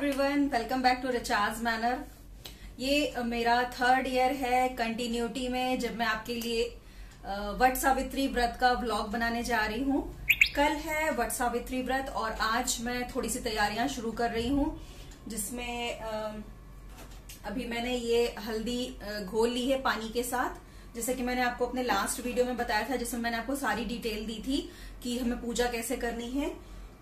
Everyone, welcome back to recharge manner. ये मेरा 3rd year है कंटिन्यूटी में जब मैं आपके लिए वट सावित्री व्रत का व्लॉग बनाने जा रही हूँ। कल है वट सावित्री व्रत और आज मैं थोड़ी सी तैयारियां शुरू कर रही हूँ, जिसमें अभी मैंने ये हल्दी घोल ली है पानी के साथ। जैसे कि मैंने आपको अपने लास्ट वीडियो में बताया था, जिसमें मैंने आपको सारी डिटेल दी थी कि हमें पूजा कैसे करनी है।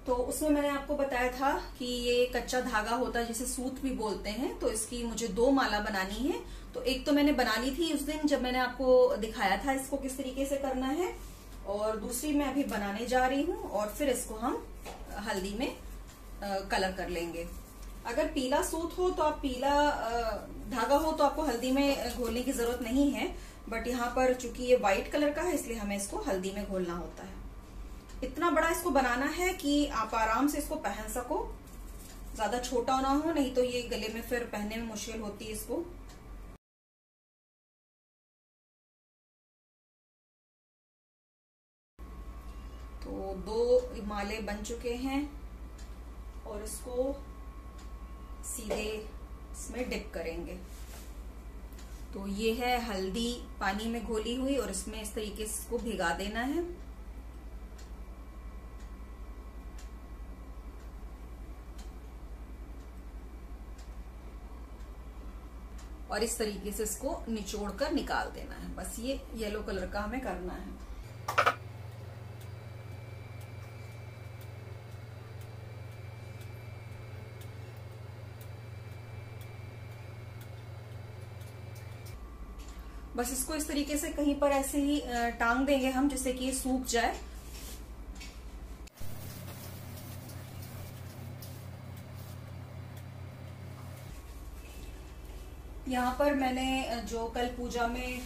तो उसमें मैंने आपको बताया था कि ये कच्चा धागा होता है जिसे सूत भी बोलते हैं। तो इसकी मुझे 2 माला बनानी है। तो एक तो मैंने बना ली थी उस दिन जब मैंने आपको दिखाया था इसको किस तरीके से करना है, और दूसरी मैं अभी बनाने जा रही हूँ और फिर इसको हम हल्दी में कलर कर लेंगे। अगर पीला सूत हो तो आप पीला धागा हो तो आपको हल्दी में घोलने की जरूरत नहीं है, बट यहाँ पर चूंकि ये व्हाइट कलर का है इसलिए हमें इसको हल्दी में घोलना होता है। इतना बड़ा इसको बनाना है कि आप आराम से इसको पहन सको, ज्यादा छोटा ना हो, नहीं तो ये गले में फिर पहनने में मुश्किल होती है इसको। तो 2 माले बन चुके हैं और इसको सीधे इसमें डिप करेंगे। तो ये है हल्दी पानी में घोली हुई और इसमें इस तरीके से इसको भिगा देना है। और इस तरीके से इसको निचोड़ कर निकाल देना है। बस ये येलो कलर का हमें करना है। बस इसको इस तरीके से कहीं पर ऐसे ही टांग देंगे हम, जिससे कि ये सूख जाए। यहाँ पर मैंने जो कल पूजा में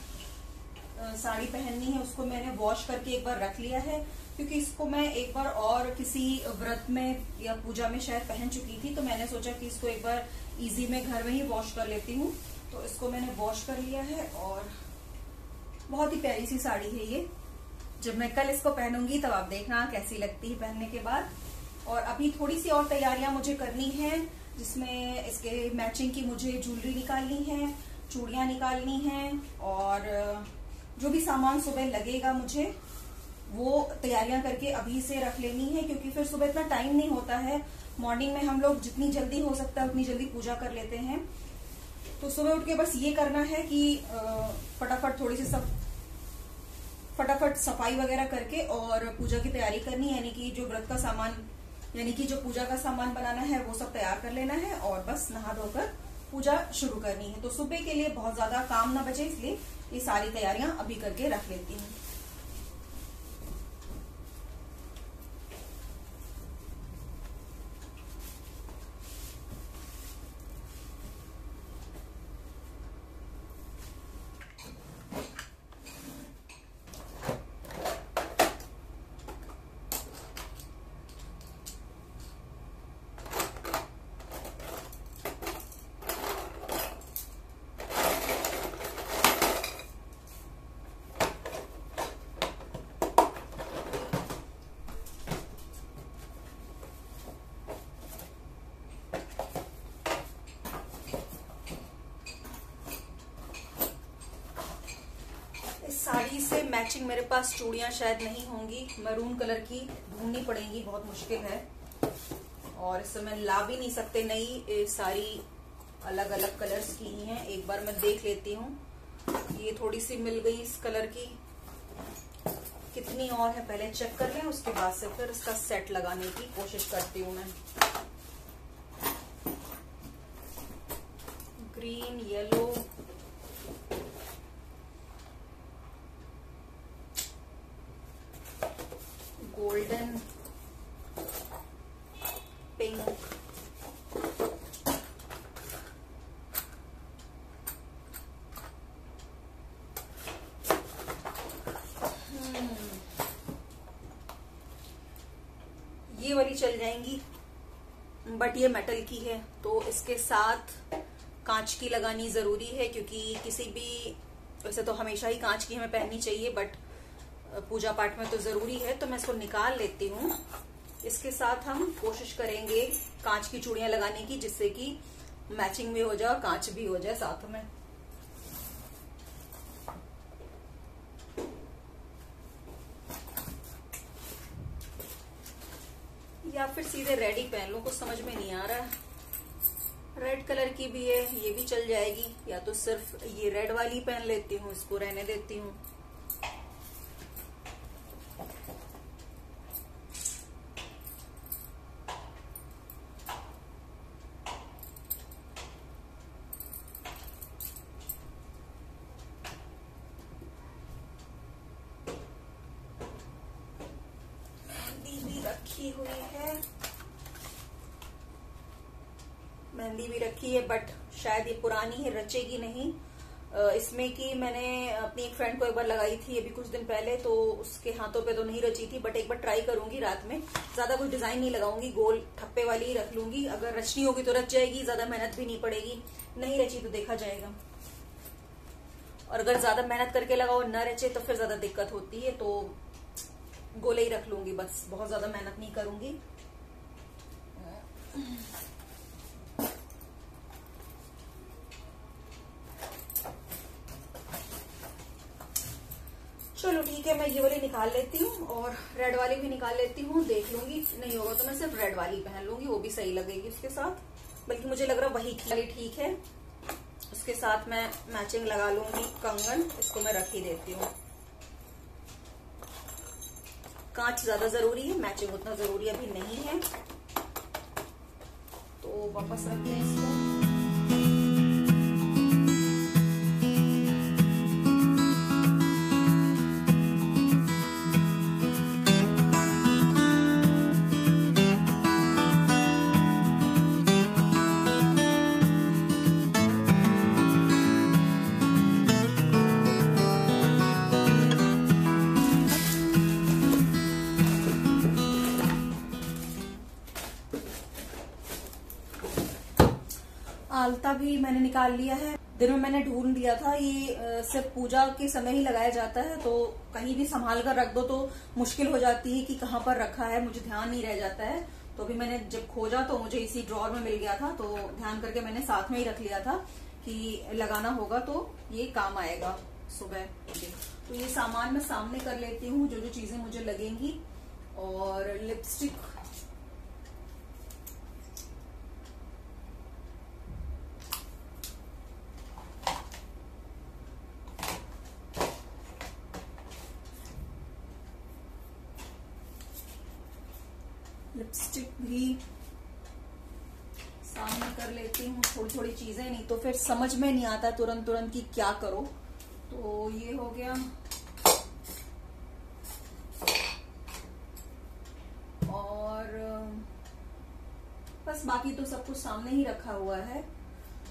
साड़ी पहननी है उसको मैंने वॉश करके एक बार रख लिया है, क्योंकि इसको मैं एक बार और किसी व्रत में या पूजा में शायद पहन चुकी थी। तो मैंने सोचा कि इसको एक बार इजी में घर में ही वॉश कर लेती हूँ। तो इसको मैंने वॉश कर लिया है और बहुत ही प्यारी सी साड़ी है ये। जब मैं कल इसको पहनूंगी तब आप देखना कैसी लगती है पहनने के बाद। और अभी थोड़ी सी और तैयारियां मुझे करनी है, जिसमें इसके मैचिंग की मुझे ज्वेलरी निकालनी है, चूड़ियां निकालनी हैं, और जो भी सामान सुबह लगेगा मुझे वो तैयारियां करके अभी से रख लेनी है, क्योंकि फिर सुबह इतना टाइम नहीं होता है। मॉर्निंग में हम लोग जितनी जल्दी हो सकता है उतनी जल्दी पूजा कर लेते हैं। तो सुबह उठ के बस ये करना है कि फटाफट थोड़ी सी फटाफट सफाई वगैरह करके और पूजा की तैयारी करनी है, यानी कि जो व्रत का सामान यानी कि जो पूजा का सामान बनाना है वो सब तैयार कर लेना है और बस नहा धोकर पूजा शुरू करनी है। तो सुबह के लिए बहुत ज्यादा काम ना बचे, इसलिए ये सारी तैयारियां अभी करके रख लेती हूँ। साड़ी से मैचिंग मेरे पास चूड़ियां शायद नहीं होंगी, मैरून कलर की ढूंढनी पड़ेंगी, बहुत मुश्किल है। और इस समय ला भी नहीं सकते, नई सारी अलग अलग कलर्स की ही हैं। एक बार मैं देख लेती हूँ, ये थोड़ी सी मिल गई इस कलर की, कितनी और है पहले चेक कर लें, उसके बाद से फिर इसका सेट लगाने की कोशिश करती हूँ मैं। ग्रीन, येलो, गोल्डन, पिंक, ये वाली चल जाएंगी, बट ये मेटल की है तो इसके साथ कांच की लगानी जरूरी है, क्योंकि किसी भी, वैसे तो हमेशा ही कांच की हमें पहननी चाहिए, बट पूजा पाठ में तो जरूरी है। तो मैं इसको निकाल लेती हूँ इसके साथ हम कोशिश करेंगे कांच की चूड़ियां लगाने की, जिससे कि मैचिंग भी हो जाए और कांच भी हो जाए साथ में। या फिर सीधे रेड ही पहन लो, कुछ समझ में नहीं आ रहा है। रेड कलर की भी है, ये भी चल जाएगी, या तो सिर्फ ये रेड वाली पहन लेती हूँ, इसको रहने देती हूँ। रखी हुई है, मेहंदी भी रखी है, बट शायद ये पुरानी है, रचेगी नहीं। इसमें कि मैंने अपनी एक फ्रेंड को एक बार लगाई थी अभी कुछ दिन पहले, तो उसके हाथों पे तो नहीं रची थी, बट एक बार ट्राई करूंगी रात में। ज्यादा कोई डिजाइन नहीं लगाऊंगी, गोल ठप्पे वाली ही रख लूंगी। अगर रचनी होगी तो रच जाएगी, ज्यादा मेहनत भी नहीं पड़ेगी। नहीं रची तो देखा जाएगा। और अगर ज्यादा मेहनत करके लगाओ न रचे तो फिर ज्यादा दिक्कत होती है, तो गोले ही रख लूंगी बस, बहुत ज्यादा मेहनत नहीं करूंगी। चलो ठीक है, मैं ये वाली निकाल लेती हूँ और रेड वाली भी निकाल लेती हूँ। देख लूंगी, नहीं होगा तो मैं सिर्फ रेड वाली पहन लूंगी, वो भी सही लगेगी उसके साथ। बल्कि मुझे लग रहा है वही ठीक है। उसके साथ मैं मैचिंग लगा लूंगी कंगन, इसको मैं रख ही देती हूँ। कांच ज्यादा जरूरी है, मैचिंग उतना जरूरी अभी नहीं है, तो वापस रखते हैं इसको। आलता भी मैंने निकाल लिया है। दिन में मैंने ढूंढ दिया था, ये सिर्फ पूजा के समय ही लगाया जाता है, तो कहीं भी संभाल कर रख दो तो मुश्किल हो जाती है कि कहाँ पर रखा है, मुझे ध्यान नहीं रह जाता है। तो अभी मैंने जब खोजा तो मुझे इसी ड्रॉर में मिल गया था, तो ध्यान करके मैंने साथ में ही रख लिया था कि लगाना होगा तो ये काम आएगा सुबह। तो ये सामान मैं सामने कर लेती हूँ, जो जो चीजें मुझे लगेंगी। और लिपस्टिक भी सामने कर लेती हूँ, थोड़ी थोड़ी चीजें, नहीं तो फिर समझ में नहीं आता तुरंत तुरंत कि क्या करो। तो ये हो गया। और बस बाकी तो सब कुछ सामने ही रखा हुआ है।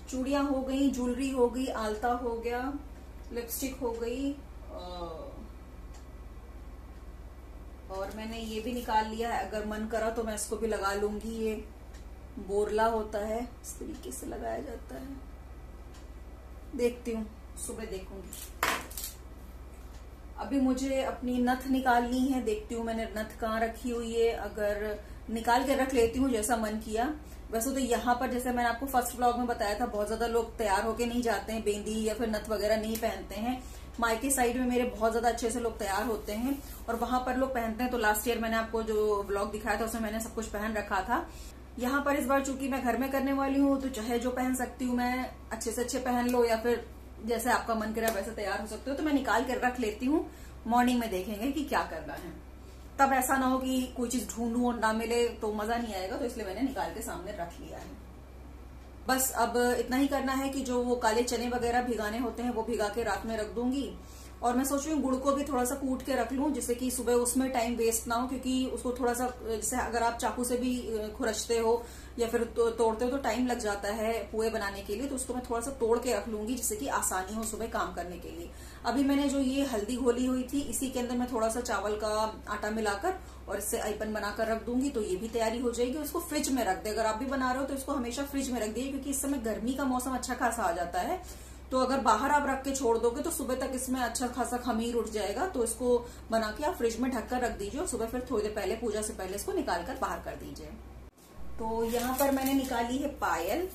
चूड़ियां हो गई, ज्वेलरी हो गई, आलता हो गया, लिपस्टिक हो गई, और मैंने ये भी निकाल लिया है। अगर मन करा तो मैं इसको भी लगा लूंगी। ये बोरला होता है, इस तरीके से लगाया जाता है। देखती हूँ, सुबह देखूंगी। अभी मुझे अपनी नथ निकालनी है, देखती हूँ मैंने नथ कहाँ रखी हुई है। अगर निकाल के रख लेती हूँ जैसा मन किया। वैसे तो यहाँ पर जैसे मैंने आपको फर्स्ट व्लॉग में बताया था, बहुत ज्यादा लोग तैयार होके नहीं जाते हैं, बेंदी या फिर नथ वगैरह नहीं पहनते हैं। मायके साइड में मेरे बहुत ज्यादा अच्छे से लोग तैयार होते हैं और वहां पर लोग पहनते हैं। तो लास्ट ईयर मैंने आपको जो व्लॉग दिखाया था उसमें मैंने सब कुछ पहन रखा था। यहाँ पर इस बार चूंकि मैं घर में करने वाली हूँ, तो चाहे जो पहन सकती हूँ मैं, अच्छे से अच्छे पहन लो या फिर जैसे आपका मन करे वैसे तैयार हो सकते हो। तो मैं निकाल कर रख लेती हूँ, मॉर्निंग में देखेंगे कि क्या करना है। तब ऐसा ना हो कि कोई चीज ढूंढूं और ना मिले तो मजा नहीं आएगा, तो इसलिए मैंने निकाल के सामने रख लिया है। बस अब इतना ही करना है कि जो वो काले चने वगैरह भिगाने होते हैं वो भिगा के रात में रख दूंगी। और मैं सोच रही हूँ गुड़ को भी थोड़ा सा कूट के रख लूं, जिससे कि सुबह उसमें टाइम वेस्ट ना हो, क्योंकि उसको थोड़ा सा, जैसे अगर आप चाकू से भी खुरचते हो या फिर तोड़ते हो तो टाइम लग जाता है पुए बनाने के लिए। तो उसको मैं थोड़ा सा तोड़ के रख लूंगी, जिससे कि आसानी हो सुबह काम करने के लिए। अभी मैंने जो ये हल्दी घोली हुई थी, इसी के अंदर मैं थोड़ा सा चावल का आटा मिलाकर और इससे आइपन बनाकर रख दूंगी, तो ये भी तैयारी हो जाएगी। उसको फ्रिज में रख दे, अगर आप भी बना रहे हो तो इसको हमेशा फ्रिज में रख दीजिए, क्योंकि इस समय गर्मी का मौसम अच्छा खासा आ जाता है, तो अगर बाहर आप रख के छोड़ दोगे तो सुबह तक इसमें अच्छा खासा खमीर उठ जाएगा। तो इसको बना के आप फ्रिज में ढककर रख दीजिए और सुबह फिर थोड़ी देर पहले, पूजा से पहले इसको निकाल कर बाहर कर दीजिए। तो यहाँ पर मैंने निकाली है पायल,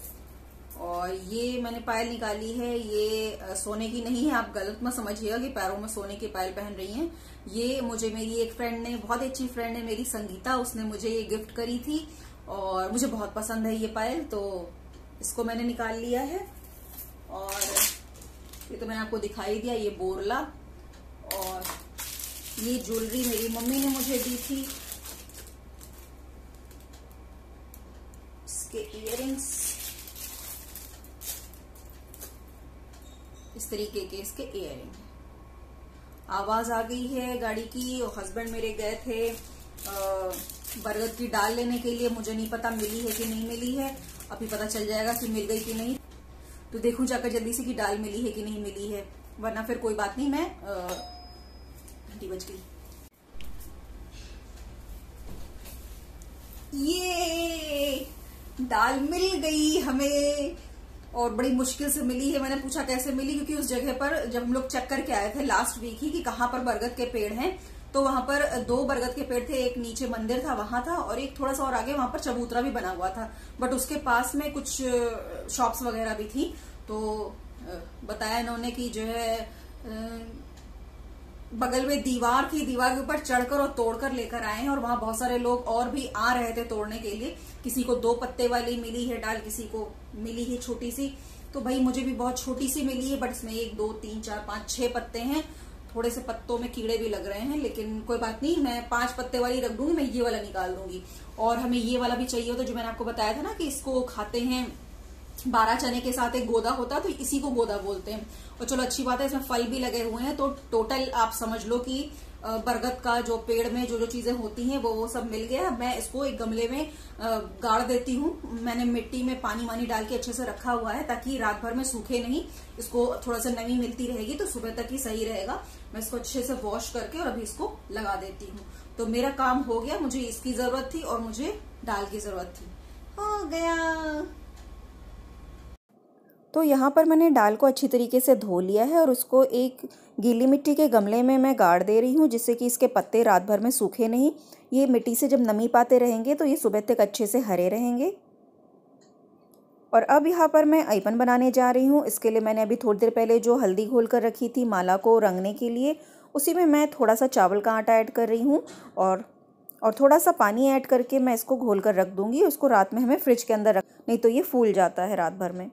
और ये मैंने पायल निकाली है, ये सोने की नहीं है, आप गलत मत समझिएगा कि पैरों में सोने की पायल पहन रही हैं। ये मुझे मेरी एक फ्रेंड ने, बहुत अच्छी फ्रेंड है मेरी संगीता, उसने मुझे ये गिफ्ट करी थी और मुझे बहुत पसंद है ये पायल, तो इसको मैंने निकाल लिया है। और ये तो मैंने आपको दिखाई दिया, ये बोरला, और ये ज्वेलरी मेरी मम्मी ने मुझे दी थी, इसके इयररिंग्स इस तरीके के इसके इयररिंग। आवाज आ गई है गाड़ी की, और हस्बैंड मेरे गए थे बरगद की डाल लेने के लिए। मुझे नहीं पता मिली है कि नहीं मिली है, अभी पता चल जाएगा कि मिल गई कि नहीं। तो देखूं जाकर जल्दी से कि डाल मिली है कि नहीं मिली है, वरना फिर कोई बात नहीं। मैं घंटी बज गई, ये दाल मिल गई हमें, और बड़ी मुश्किल से मिली है। मैंने पूछा कैसे मिली, क्योंकि उस जगह पर जब हम लोग चेक करके आए थे लास्ट वीक ही कि कहाँ पर बरगद के पेड़ हैं, तो वहां पर 2 बरगद के पेड़ थे, एक नीचे मंदिर था वहां था, और एक थोड़ा सा और आगे वहां पर चबूतरा भी बना हुआ था, बट उसके पास में कुछ शॉप्स वगैरह भी थी। तो बताया इन्होंने कि जो है बगल में दीवार थी, दीवार के ऊपर चढ़कर और तोड़कर लेकर आए हैं, और वहां बहुत सारे लोग और भी आ रहे थे तोड़ने के लिए। किसी को 2 पत्ते वाली मिली है डाल, किसी को मिली है छोटी सी। तो भाई मुझे भी बहुत छोटी सी मिली है, बट इसमें 1 2 3 4 5 6 पत्ते हैं। थोड़े से पत्तों में कीड़े भी लग रहे हैं, लेकिन कोई बात नहीं, मैं 5 पत्ते वाली रख दूंगी, मैं ये वाला निकाल दूंगी। और हमें ये वाला भी चाहिए होता, जो मैंने आपको बताया था ना कि इसको खाते हैं 12 चने के साथ, एक गोदा होता है, तो इसी को गोदा बोलते हैं। और चलो अच्छी बात है, इसमें फल भी लगे हुए हैं, तो टोटल आप समझ लो कि बरगद का जो पेड़ में जो जो चीजें होती हैं वो सब मिल गया। मैं इसको एक गमले में गाड़ देती हूँ। मैंने मिट्टी में पानी वानी डाल के अच्छे से रखा हुआ है, ताकि रात भर में सूखे नहीं, इसको थोड़ा सा नमी मिलती रहेगी, तो सुबह तक ही सही रहेगा। मैं इसको अच्छे से वॉश करके और अभी इसको लगा देती हूँ। तो मेरा काम हो गया, मुझे इसकी जरूरत थी और मुझे डाल की जरूरत थी, हो गया। तो यहाँ पर मैंने डाल को अच्छी तरीके से धो लिया है और उसको एक गीली मिट्टी के गमले में मैं गाड़ दे रही हूँ, जिससे कि इसके पत्ते रात भर में सूखे नहीं। ये मिट्टी से जब नमी पाते रहेंगे तो ये सुबह तक अच्छे से हरे रहेंगे। और अब यहाँ पर मैं अयपन बनाने जा रही हूँ। इसके लिए मैंने अभी थोड़ी देर पहले जो हल्दी घोल कर रखी थी माला को रंगने के लिए, उसी में मैं थोड़ा सा चावल का आटा ऐड कर रही हूँ और थोड़ा सा पानी ऐड करके मैं इसको घोल कर रख दूँगी। उसको रात में हमें फ्रिज के अंदर रख, नहीं तो ये फूल जाता है रात भर में।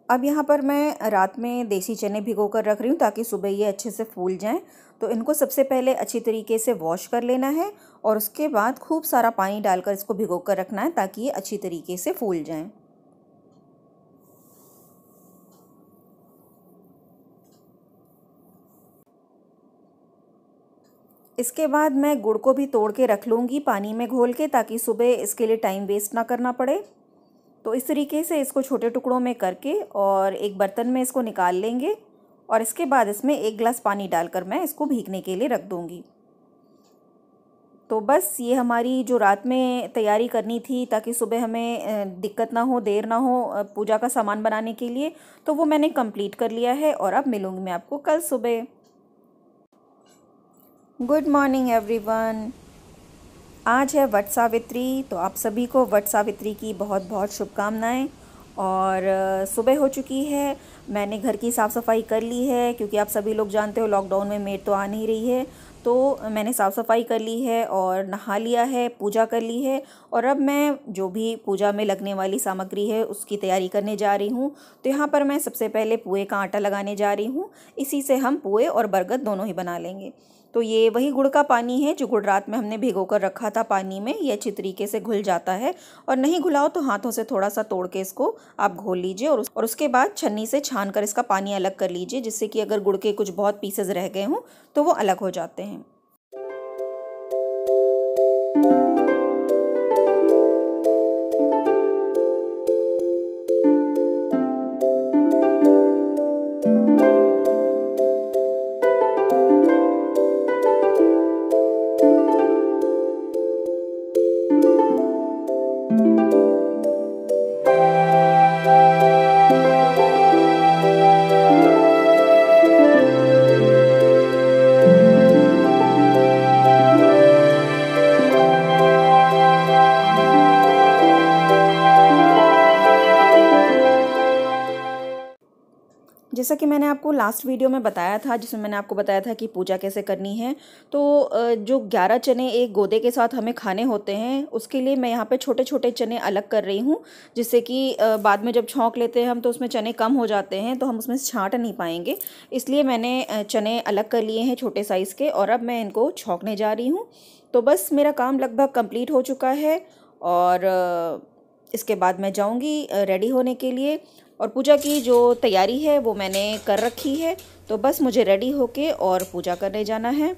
अब यहाँ पर मैं रात में देसी चने भिगो कर रख रही हूँ, ताकि सुबह ये अच्छे से फूल जाएं। तो इनको सबसे पहले अच्छी तरीके से वॉश कर लेना है और उसके बाद खूब सारा पानी डालकर इसको भिगो कर रखना है, ताकि ये अच्छी तरीके से फूल जाएं। इसके बाद मैं गुड़ को भी तोड़ के रख लूँगी पानी में घोल के, ताकि सुबह इसके लिए टाइम वेस्ट ना करना पड़े। तो इस तरीके से इसको छोटे टुकड़ों में करके और एक बर्तन में इसको निकाल लेंगे, और इसके बाद इसमें 1 गिलास पानी डालकर मैं इसको भीगने के लिए रख दूँगी। तो बस ये हमारी जो रात में तैयारी करनी थी, ताकि सुबह हमें दिक्कत ना हो, देर ना हो पूजा का सामान बनाने के लिए, तो वो मैंने कंप्लीट कर लिया है। और अब मिलूँगी मैं आपको कल सुबह। Good morning everyone. आज है वट सावित्री, तो आप सभी को वट सावित्री की बहुत बहुत शुभकामनाएं। और सुबह हो चुकी है, मैंने घर की साफ़ सफाई कर ली है, क्योंकि आप सभी लोग जानते हो लॉकडाउन में मेड तो आ नहीं रही है। तो मैंने साफ़ सफाई कर ली है और नहा लिया है, पूजा कर ली है। और अब मैं जो भी पूजा में लगने वाली सामग्री है उसकी तैयारी करने जा रही हूँ। तो यहाँ पर मैं सबसे पहले पुए का आटा लगाने जा रही हूँ। इसी से हम पुए और बरगद दोनों ही बना लेंगे। तो ये वही गुड़ का पानी है जो गुड़ रात में हमने भिगो कर रखा था पानी में। ये अच्छी तरीके से घुल जाता है, और नहीं घुलाओ तो हाथों से थोड़ा सा तोड़ के इसको आप घोल लीजिए, और उसके बाद छन्नी से छान कर इसका पानी अलग कर लीजिए, जिससे कि अगर गुड़ के कुछ बहुत पीसेज रह गए हों तो वो अलग हो जाते हैं। जैसा कि मैंने आपको लास्ट वीडियो में बताया था, जिसमें मैंने आपको बताया था कि पूजा कैसे करनी है, तो जो 11 चने एक गोदे के साथ हमें खाने होते हैं, उसके लिए मैं यहाँ पे छोटे छोटे चने अलग कर रही हूँ, जिससे कि बाद में जब छौंक लेते हैं हम तो उसमें चने कम हो जाते हैं, तो हम उसमें छाँट नहीं पाएंगे। इसलिए मैंने चने अलग कर लिए हैं छोटे साइज़ के, और अब मैं इनको छौंकने जा रही हूँ। तो बस मेरा काम लगभग कंप्लीट हो चुका है, और इसके बाद मैं जाऊँगी रेडी होने के लिए। और पूजा की जो तैयारी है वो मैंने कर रखी है, तो बस मुझे रेडी होके और पूजा करने जाना है।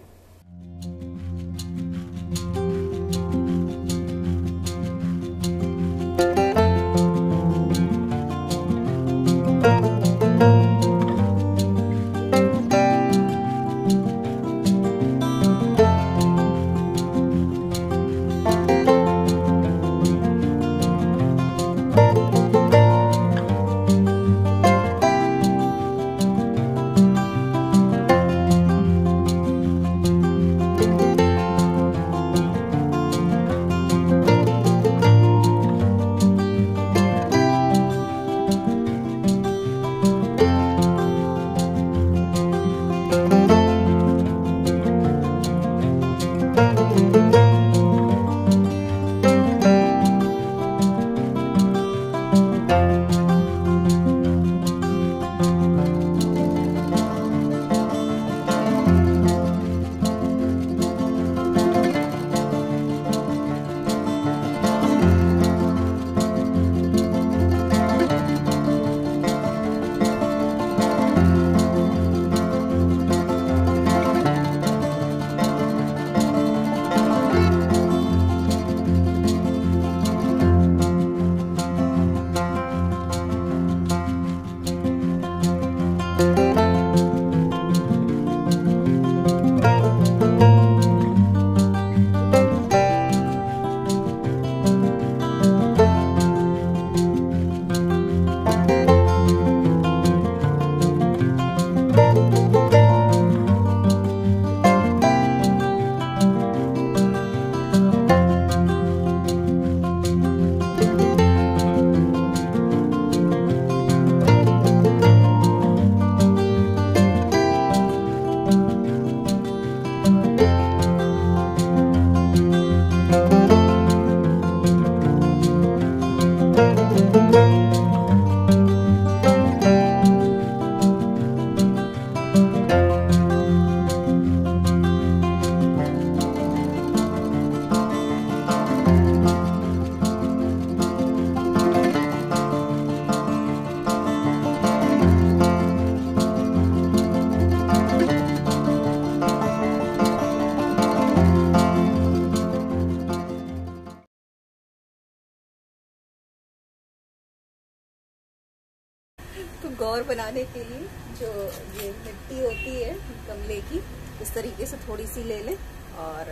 तो गौर बनाने के लिए जो ये मिट्टी होती है गमले की, इस तरीके से थोड़ी सी ले लें और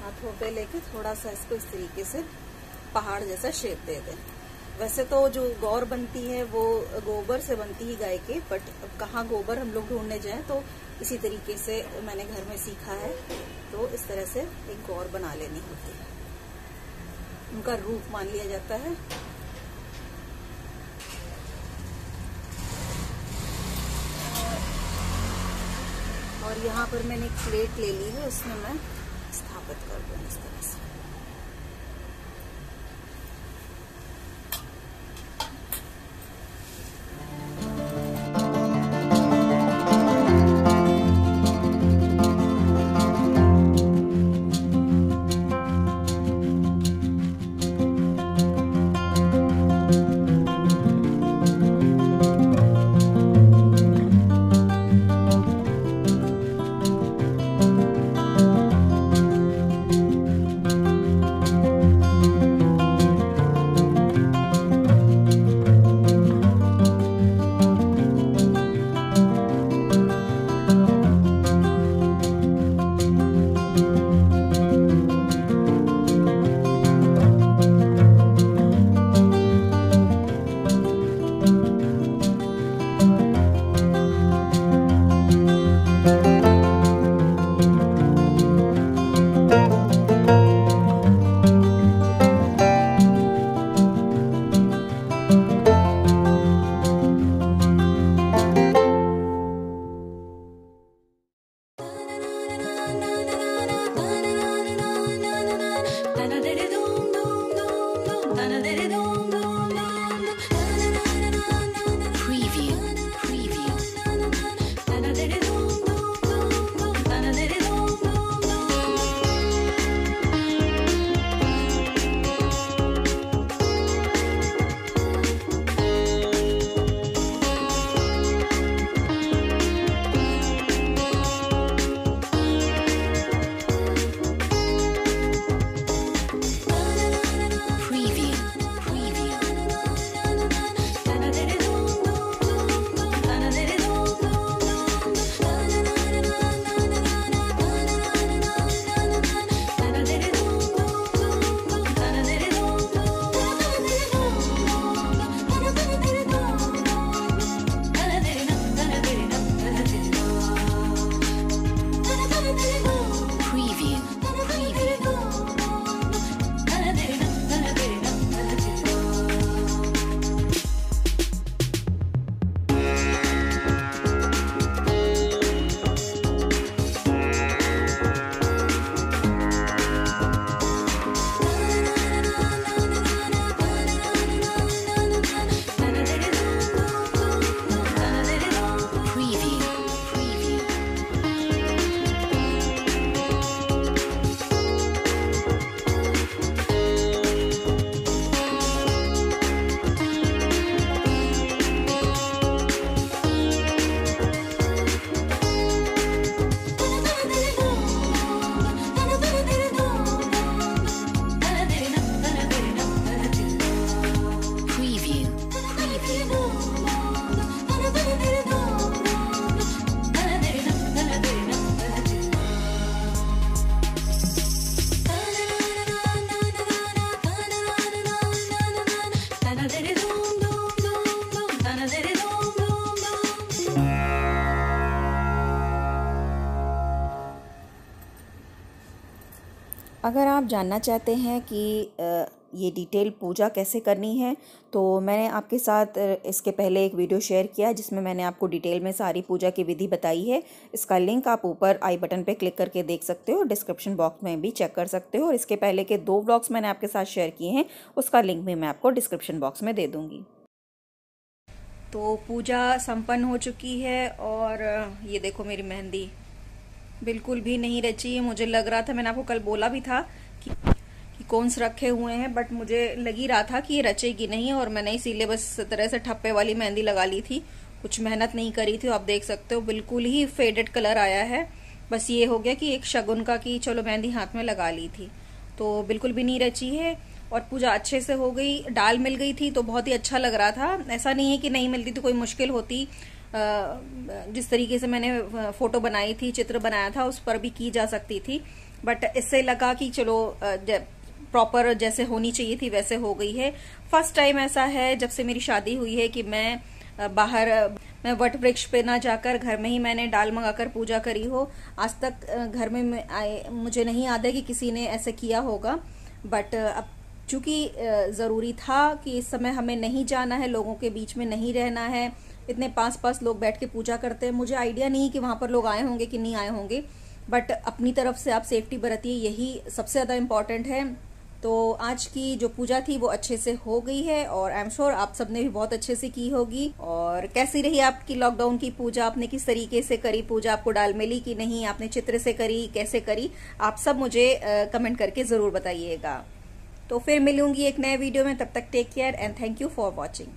हाथों पे लेके थोड़ा सा इसको इस तरीके से पहाड़ जैसा शेप दे दें। वैसे तो जो गौर बनती है वो गोबर से बनती है गाय के, बट अब कहाँ गोबर हम लोग ढूंढने जाएं, तो इसी तरीके से मैंने घर में सीखा है। तो इस तरह से एक गौर बना लेनी होती है, उनका रूप मान लिया जाता है। और यहाँ पर मैंने एक प्लेट ले ली है, उसमें मैं स्थापित कर दूँ इस तरह से। अगर आप जानना चाहते हैं कि ये डिटेल पूजा कैसे करनी है, तो मैंने आपके साथ इसके पहले एक वीडियो शेयर किया जिसमें मैंने आपको डिटेल में सारी पूजा की विधि बताई है। इसका लिंक आप ऊपर आई बटन पे क्लिक करके देख सकते हो, डिस्क्रिप्शन बॉक्स में भी चेक कर सकते हो। और इसके पहले के 2 व्लॉग्स मैंने आपके साथ शेयर किए हैं, उसका लिंक भी मैं आपको डिस्क्रिप्शन बॉक्स में दे दूँगी। तो पूजा संपन्न हो चुकी है और ये देखो मेरी मेहंदी बिल्कुल भी नहीं रची है। मुझे लग रहा था, मैंने आपको कल बोला भी था कि कौन्स रखे हुए हैं, बट मुझे लग ही रहा था कि ये रचेगी नहीं और मैंने इसीलिए बस तरह से ठप्पे वाली मेहंदी लगा ली थी, कुछ मेहनत नहीं करी थी। आप देख सकते हो बिल्कुल ही फेडेड कलर आया है। बस ये हो गया कि एक शगुन का कि चलो मेहंदी हाथ में लगा ली थी, तो बिल्कुल भी नहीं रची है। और पूजा अच्छे से हो गई, डाल मिल गई थी तो बहुत ही अच्छा लग रहा था। ऐसा नहीं है कि नहीं मिलती तो कोई मुश्किल होती। जिस तरीके से मैंने फोटो बनाई थी, चित्र बनाया था, उस पर भी की जा सकती थी, बट इससे लगा कि चलो प्रॉपर जैसे होनी चाहिए थी वैसे हो गई है। फर्स्ट टाइम ऐसा है जब से मेरी शादी हुई है कि मैं वट वृक्ष पे ना जाकर घर में ही मैंने डाल मंगाकर पूजा करी हो। आज तक घर में मुझे नहीं याद है कि किसी ने ऐसे किया होगा, बट अब चूंकि जरूरी था कि इस समय हमें नहीं जाना है, लोगों के बीच में नहीं रहना है, इतने 5-5 लोग बैठ के पूजा करते हैं। मुझे आइडिया नहीं कि वहां पर लोग आए होंगे कि नहीं आए होंगे, बट अपनी तरफ से आप सेफ्टी बरतिए, यही सबसे ज्यादा इम्पोर्टेंट है। तो आज की जो पूजा थी वो अच्छे से हो गई है और आई एम श्योर आप सबने भी बहुत अच्छे से की होगी। और कैसी रही आपकी लॉकडाउन की पूजा, आपने किस तरीके से करी पूजा, आपको डाल मिली कि नहीं, आपने चित्र से करी, कैसे करी, आप सब मुझे कमेंट करके जरूर बताइएगा। तो फिर मिलूंगी एक नए वीडियो में, तब तक take care and thank you for watching.